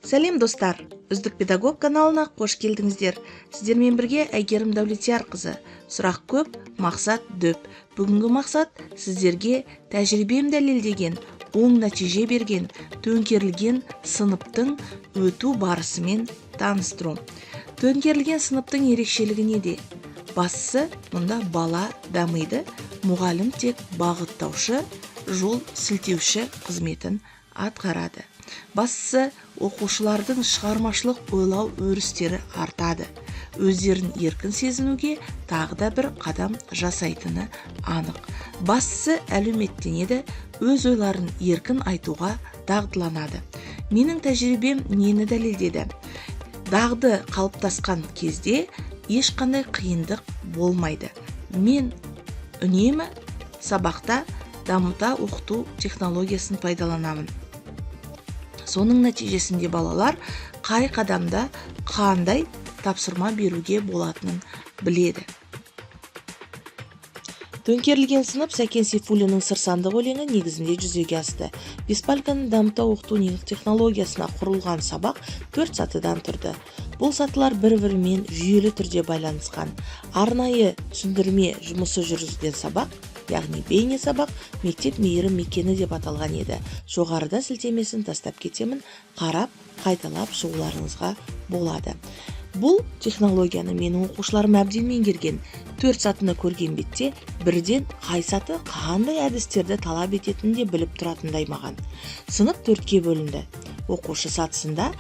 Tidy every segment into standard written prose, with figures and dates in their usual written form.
Сәлем достар, Үздік педагог каналына қош келдіңіздер. Сіздермен бірге Әйгерім Дәулетиярқызы. Сұрақ көп, мақсат дөп. Бүгінгі мақсат сіздерге тәжірибем дәлелдеген, оң нәтиже берген, төңкерілген сыныптың өту барысымен таныстыру. Төңкерілген сыныптың ерекшелігі неде? Бастысы, мұнда бала дамиды, мұғалім тек бағыттаушы, жол сілтеуші қызметін атқарады. Бастысы, оқушылардың шығармашылық ойлау өрістері артады. Өздерін еркін сезінуге тағы да бір қадам жасайтыны анық. Бастысы, әлеуметтенеді, өз ойларын еркін айтуға дағдыланады. Менің тәжірибем нені дәлелдеді? Дағды қалыптасқан кезде ешқандай қиындық болмайды. Мен үнемі сабақта дамыта оқыту технологиясын пайдаланамын. Соның нәтижесінде балалар қай қадамда қандай тапсырма беруге болатынын біледі. Төңкерілген сынып Сәкен Сейфуллиннің сыр-сандық өлеңі негізінде жүзеге асты. Беспальканың дамыта оқыту технологиясына құрылған сабақ 4 сатыдан тұрды. Бұл сатылар бір-бірімен жүйелі түрде байланысқан. Арнайы түсіндірме жұмысы жүргізілген сабақ, яғни бейне сабақ, мектеп мейірім мекені деп аталған еді. Жоғарыда сілтемесін тастап кетемін, қарап, қайталап шығуларыңызға болады. Бұл технологияны менің оқушыларым әбден меңгерген. 4 сатыны көрген бетте бірден қай саты қандай әдістерді талап ететінін де біліп тұратындай маған. Сынып 4-ке бөлінді. Оқушы сатысында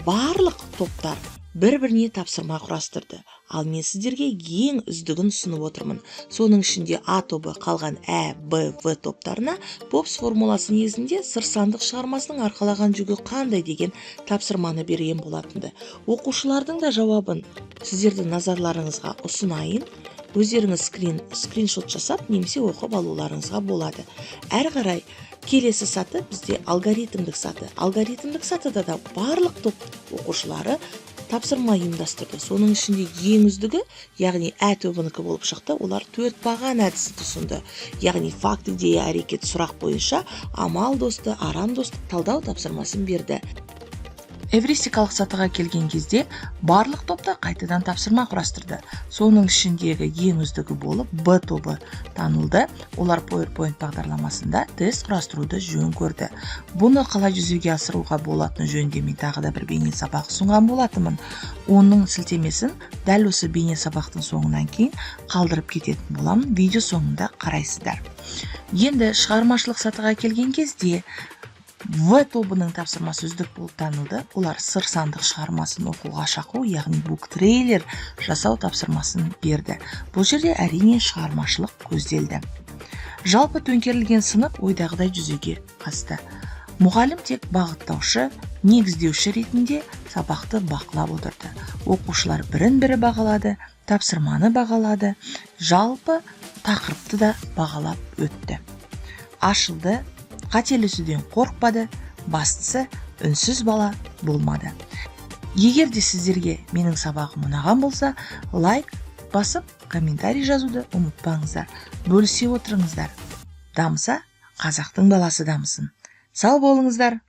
барлық топтар бір-біріне тапсырма құрастырды. Ал мен сіздерге ең үздігін ұсынып отырмын. Соның ішінде А тобы қалған Ә, Б, В топтарына Попс формуласы негізінде сыр-сандық шығармасының арқалаған жүгі қандай деген тапсырманы берген болатынды. Оқушылардың да жауабын сіздердің назарларыңызға ұсынайын. Өздеріңіз скриншот жасап, немесе оқып алуларыңызға болады. Әр қарай келесі саты бізде алгоритмдік саты. Алгоритмдік сатыда да барлық топ оқушылары тапсырма ұйымдастырды. Соның ішінде ең үздігі, яғни Ә тобынікі болып шықты. Олар 4 баған әдісі ұсынды. Яғни факт, идея, әрекет, сұрақ бойынша амал досты, арам досты талдау тапсырмасын берді. Эвристикалық сатыға келген кезде барлық топта қайтадан тапсырма құрастырды. Соның ішіндегі ең үздігі болып Б тобы танылды. Олар PowerPoint бағдарламасында тест құрастыруды жөн көрді. Бұны қалай жүзеге асыруға болатыны жөнінде мен тағы да бір бейне сабақ ұсынған болатынмын. Оның сілтемесін дәл осы бейне сабақтың соңынан кейін қалдырып кететін боламын. Видео соңында қарайсыздар. Енді шығармашылық сатыға келген кезде В тобының тапсырмасы үздік болып танылды. Олар сыр-сандық шығармасын оқуға шақыру, яғни буктрейлер жасау тапсырмасын берді. Бұл жерде әрине шығармашылық көзделді. Жалпы төңкерілген сынып ойдағыдай жүзеге асты. Мұғалім тек бағыттаушы, негіздеуші ретінде сабақты бақылап отырды. Оқушылар бірін-бірі бағалады, тапсырманы бағалады, жалпы тақырыпты да бағалап өтті. Ашылды, қателесуден қорықпады, бастысы үнсіз бала болмады. Егер де сіздерге менің сабағым ұнаған болса, лайк басып, комментарий жазуды ұмытпаңыздар. Бөлісе отырыңыздар. Дамыса, қазақтың баласы дамысын. Сау болыңыздар.